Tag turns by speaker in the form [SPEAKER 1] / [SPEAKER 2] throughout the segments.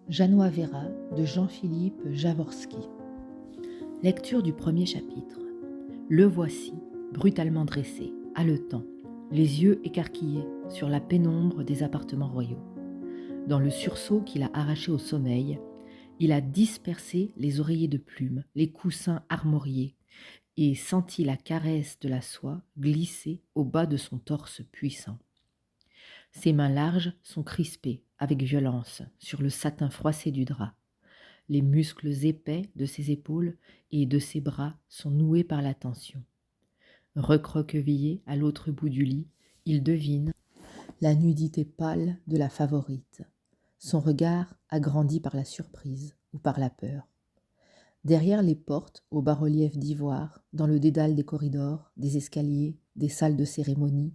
[SPEAKER 1] Janois Vera de Jean-Philippe Jaworski. Lecture du premier chapitre. Le voici, brutalement dressé, haletant, les yeux écarquillés sur la pénombre des appartements royaux. Dans le sursaut qu'il a arraché au sommeil, il a dispersé les oreillers de plumes, les coussins armoriés, et senti la caresse de la soie glisser au bas de son torse puissant. Ses mains larges sont crispées avec violence sur le satin froissé du drap. Les muscles épais de ses épaules et de ses bras sont noués par la tension. Recroquevillé à l'autre bout du lit, il devine la nudité pâle de la favorite, son regard agrandi par la surprise ou par la peur. Derrière les portes aux bas-reliefs d'ivoire, dans le dédale des corridors, des escaliers, des salles de cérémonie,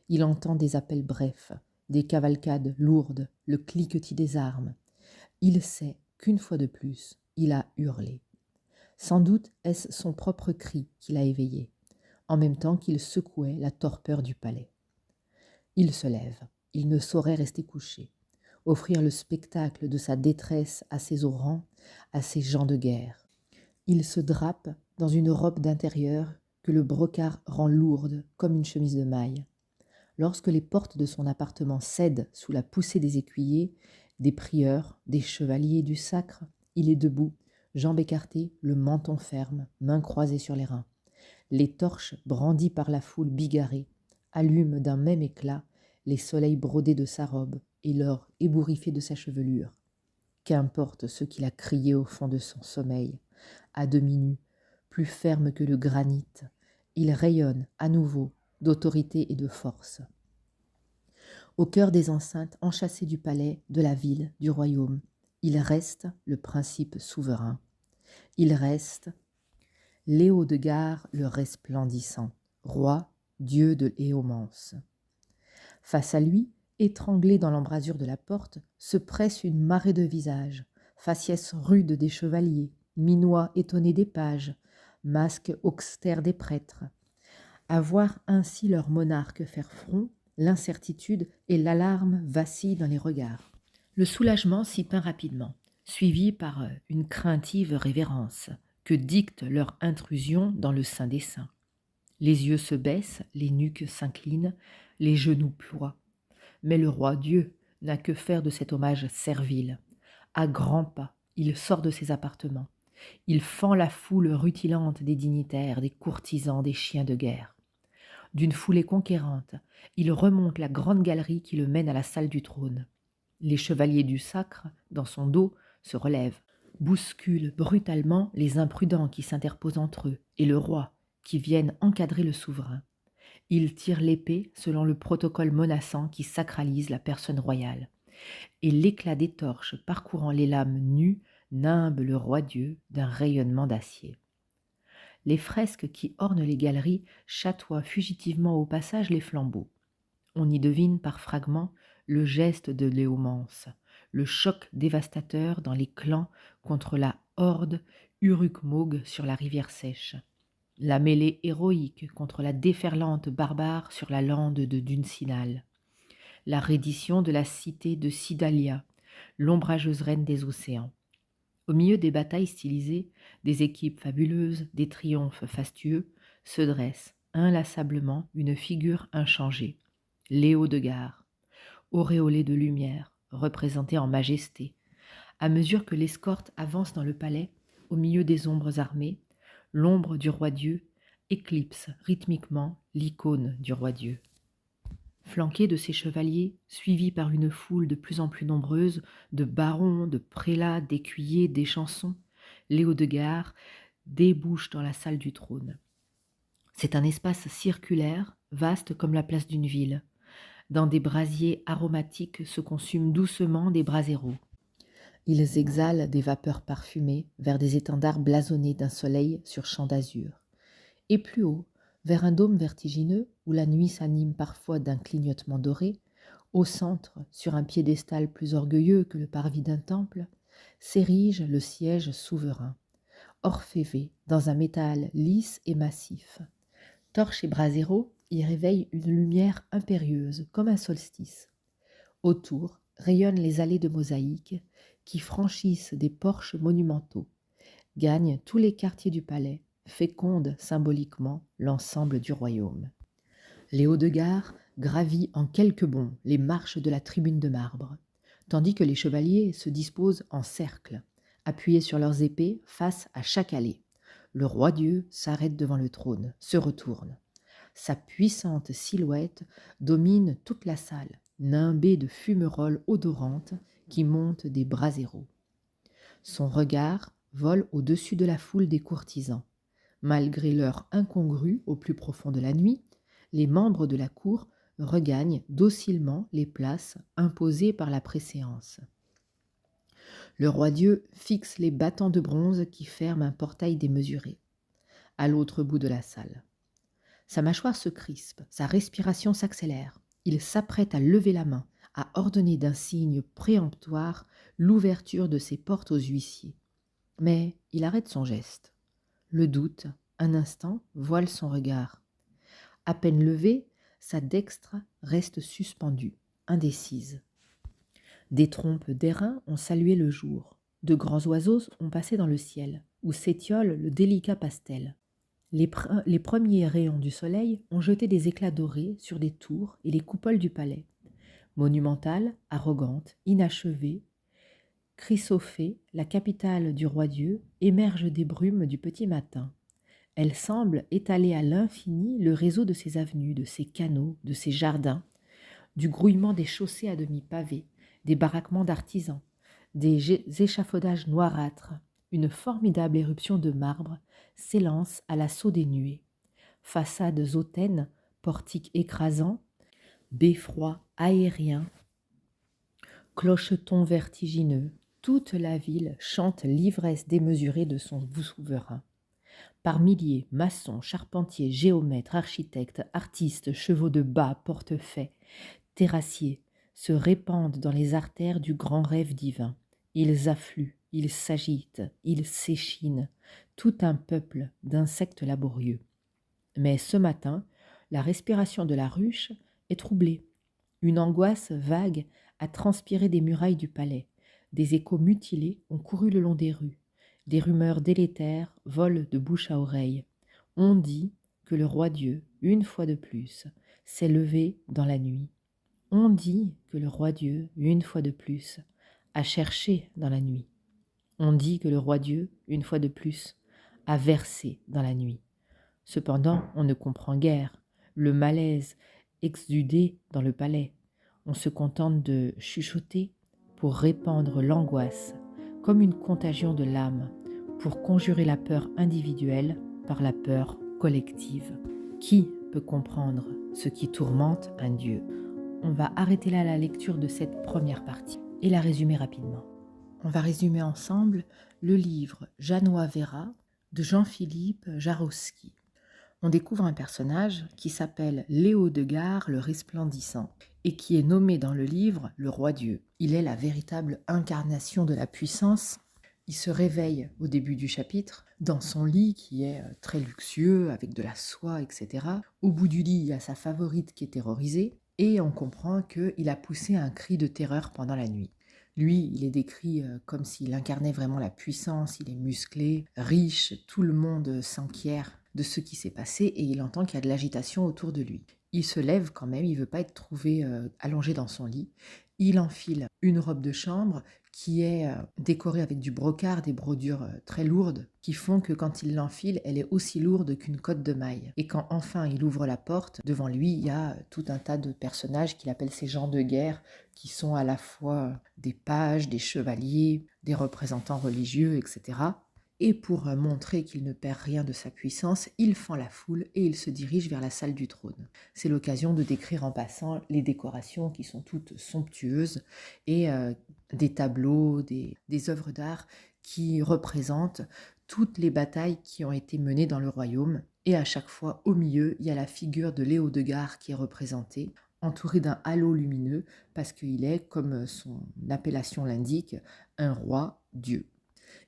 [SPEAKER 1] il entend des appels brefs, des cavalcades lourdes, le cliquetis des armes. Il sait qu'une fois de plus, il a hurlé. Sans doute est-ce son propre cri qui l'a éveillé, en même temps qu'il secouait la torpeur du palais. Il se lève, il ne saurait rester couché, offrir le spectacle de sa détresse à ses orants, à ses gens de guerre. Il se drape dans une robe d'intérieur que le brocart rend lourde comme une chemise de maille. Lorsque les portes de son appartement cèdent sous la poussée des écuyers, des prieurs, des chevaliers du sacre, il est debout, jambes écartées, le menton ferme, mains croisées sur les reins. Les torches brandies par la foule bigarrée allument d'un même éclat les soleils brodés de sa robe et l'or ébouriffé de sa chevelure. Qu'importe ce qu'il a crié au fond de son sommeil, à demi nu, plus ferme que le granit, il rayonne à nouveau d'autorité et de force. Au cœur des enceintes enchâssées du palais, de la ville, du royaume, il reste le principe souverain. Il reste Léo de Gare le resplendissant, roi, dieu de Léomance. Face à lui, étranglé dans l'embrasure de la porte, se presse une marée de visages, faciès rudes des chevaliers, minois étonnés des pages, masques austères des prêtres. À voir ainsi leur monarque faire front, l'incertitude et l'alarme vacillent dans les regards. Le soulagement s'y peint rapidement, suivi par une craintive révérence que dicte leur intrusion dans le sein des saints. Les yeux se baissent, les nuques s'inclinent, les genoux ploient. Mais le roi Dieu n'a que faire de cet hommage servile. À grands pas, il sort de ses appartements. Il fend la foule rutilante des dignitaires, des courtisans, des chiens de guerre. D'une foulée conquérante, il remonte la grande galerie qui le mène à la salle du trône. Les chevaliers du sacre, dans son dos, se relèvent, bousculent brutalement les imprudents qui s'interposent entre eux et le roi, qui viennent encadrer le souverain. Il tire l'épée selon le protocole menaçant qui sacralise la personne royale. Et l'éclat des torches parcourant les lames nues nimbe le roi Dieu d'un rayonnement d'acier. Les fresques qui ornent les galeries chatoient fugitivement au passage les flambeaux. On y devine par fragments le geste de Léomance, le choc dévastateur dans les clans contre la horde Uruk-Mog sur la rivière sèche, la mêlée héroïque contre la déferlante barbare sur la lande de Dunsinal, la reddition de la cité de Sidalia, l'ombrageuse reine des océans. Au milieu des batailles stylisées, des équipes fabuleuses, des triomphes fastueux, se dresse inlassablement une figure inchangée, Léo de Gare, auréolé de lumière, représenté en majesté. À mesure que l'escorte avance dans le palais, au milieu des ombres armées, l'ombre du roi-dieu éclipse rythmiquement l'icône du roi-dieu. Flanqué de ses chevaliers, suivi par une foule de plus en plus nombreuse, de barons, de prélats, d'écuyers, d'échansons, Léo de Gare débouche dans la salle du trône. C'est un espace circulaire, vaste comme la place d'une ville. Dans des brasiers aromatiques se consument doucement des braséros. Ils exhalent des vapeurs parfumées vers des étendards blasonnés d'un soleil sur champ d'azur. Et plus haut, vers un dôme vertigineux où la nuit s'anime parfois d'un clignotement doré, au centre, sur un piédestal plus orgueilleux que le parvis d'un temple, s'érige le siège souverain, orfévé dans un métal lisse et massif. Torches et braséros y réveillent une lumière impérieuse, comme un solstice. Autour, rayonnent les allées de mosaïque qui franchissent des porches monumentaux, gagnent tous les quartiers du palais, fécondent symboliquement l'ensemble du royaume. Léo de Gare gravit en quelques bonds les marches de la tribune de marbre, tandis que les chevaliers se disposent en cercle, appuyés sur leurs épées face à chaque allée. Le roi-dieu s'arrête devant le trône, se retourne. Sa puissante silhouette domine toute la salle, nimbée de fumerolles odorantes qui montent des braséros. Son regard vole au-dessus de la foule des courtisans. Malgré l'heure incongrue au plus profond de la nuit, les membres de la cour regagnent docilement les places imposées par la préséance. Le roi-dieu fixe les battants de bronze qui ferment un portail démesuré, à l'autre bout de la salle. Sa mâchoire se crispe, sa respiration s'accélère. Il s'apprête à lever la main, à ordonner d'un signe préemptoire l'ouverture de ses portes aux huissiers. Mais il arrête son geste. Le doute, un instant, voile son regard. À peine levée, sa dextre reste suspendue, indécise. Des trompes d'airain ont salué le jour. De grands oiseaux ont passé dans le ciel, où s'étiole le délicat pastel. Les premiers rayons du soleil ont jeté des éclats dorés sur les tours et les coupoles du palais. Monumentale, arrogante, inachevée, Chrysophée, la capitale du roi-dieu, émerge des brumes du petit matin. Elle semble étaler à l'infini le réseau de ses avenues, de ses canaux, de ses jardins, du grouillement des chaussées à demi pavées, des baraquements d'artisans, des échafaudages noirâtres. Une formidable éruption de marbre s'élance à l'assaut des nuées. Façades hautaines, portiques écrasants, beffrois aériens, clochetons vertigineux, toute la ville chante l'ivresse démesurée de son souverain. Par milliers, maçons, charpentiers, géomètres, architectes, artistes, chevaux de bas, portefaix, terrassiers, se répandent dans les artères du grand rêve divin. Ils affluent, ils s'agitent, ils s'échinent, tout un peuple d'insectes laborieux. Mais ce matin, la respiration de la ruche est troublée. Une angoisse vague a transpiré des murailles du palais. Des échos mutilés ont couru le long des rues. Des rumeurs délétères volent de bouche à oreille. On dit que le roi-dieu, une fois de plus, s'est levé dans la nuit. On dit que le roi-dieu, une fois de plus, a cherché dans la nuit. On dit que le roi-dieu, une fois de plus, a versé dans la nuit. Cependant, on ne comprend guère le malaise exsudé dans le palais. On se contente de chuchoter pour répandre l'angoisse, comme une contagion de l'âme, pour conjurer la peur individuelle par la peur collective. Qui peut comprendre ce qui tourmente un dieu ? On va arrêter là la lecture de cette première partie et la résumer rapidement. On va résumer ensemble le livre Janois Vera de Jean-Philippe Jarovsky. On découvre un personnage qui s'appelle Léo de Gare le Resplendissant et qui est nommé dans le livre le roi-dieu. Il est la véritable incarnation de la puissance. Il se réveille au début du chapitre dans son lit qui est très luxueux avec de la soie, etc. Au bout du lit, il y a sa favorite qui est terrorisée et on comprend qu'il a poussé un cri de terreur pendant la nuit. Lui, il est décrit comme s'il incarnait vraiment la puissance, il est musclé, riche, tout le monde s'enquiert de ce qui s'est passé et il entend qu'il y a de l'agitation autour de lui. Il se lève quand même, il ne veut pas être trouvé allongé dans son lit. Il enfile une robe de chambre qui est décorée avec du brocart, des brodures très lourdes, qui font que quand il l'enfile, elle est aussi lourde qu'une cotte de maille. Et quand enfin il ouvre la porte, devant lui, il y a tout un tas de personnages qu'il appelle ses gens de guerre, qui sont à la fois des pages, des chevaliers, des représentants religieux, etc. Et pour montrer qu'il ne perd rien de sa puissance, il fend la foule et il se dirige vers la salle du trône. C'est l'occasion de décrire en passant les décorations qui sont toutes somptueuses et des tableaux, des œuvres d'art qui représentent toutes les batailles qui ont été menées dans le royaume. Et à chaque fois, au milieu, il y a la figure de Léo de Gare qui est représentée, entouré d'un halo lumineux, parce qu'il est, comme son appellation l'indique, un roi-dieu.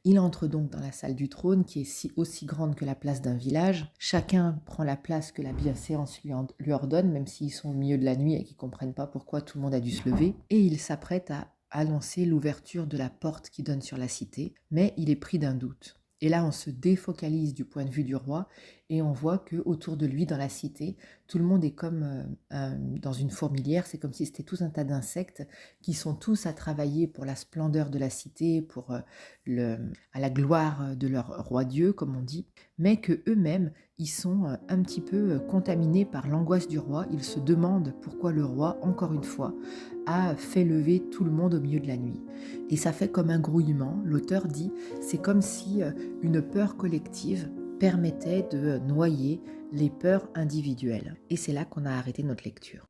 [SPEAKER 1] Il entre donc dans la salle du trône qui est aussi grande que la place d'un village. Chacun prend la place que la bienséance lui ordonne, même s'ils sont au milieu de la nuit et qu'ils ne comprennent pas pourquoi tout le monde a dû se lever. Et il s'apprête à annoncer l'ouverture de la porte qui donne sur la cité, mais il est pris d'un doute. Et là, on se défocalise du point de vue du roi et on voit que autour de lui, dans la cité, tout le monde est comme dans une fourmilière. C'est comme si c'était tout un tas d'insectes qui sont tous à travailler pour la splendeur de la cité, pour à la gloire de leur roi Dieu, comme on dit, mais que eux-mêmes, ils sont un petit peu contaminés par l'angoisse du roi. Ils se demandent pourquoi le roi, encore une fois, a fait lever tout le monde au milieu de la nuit. Et ça fait comme un grouillement. L'auteur dit, c'est comme si une peur collective permettait de noyer les peurs individuelles. Et c'est là qu'on a arrêté notre lecture.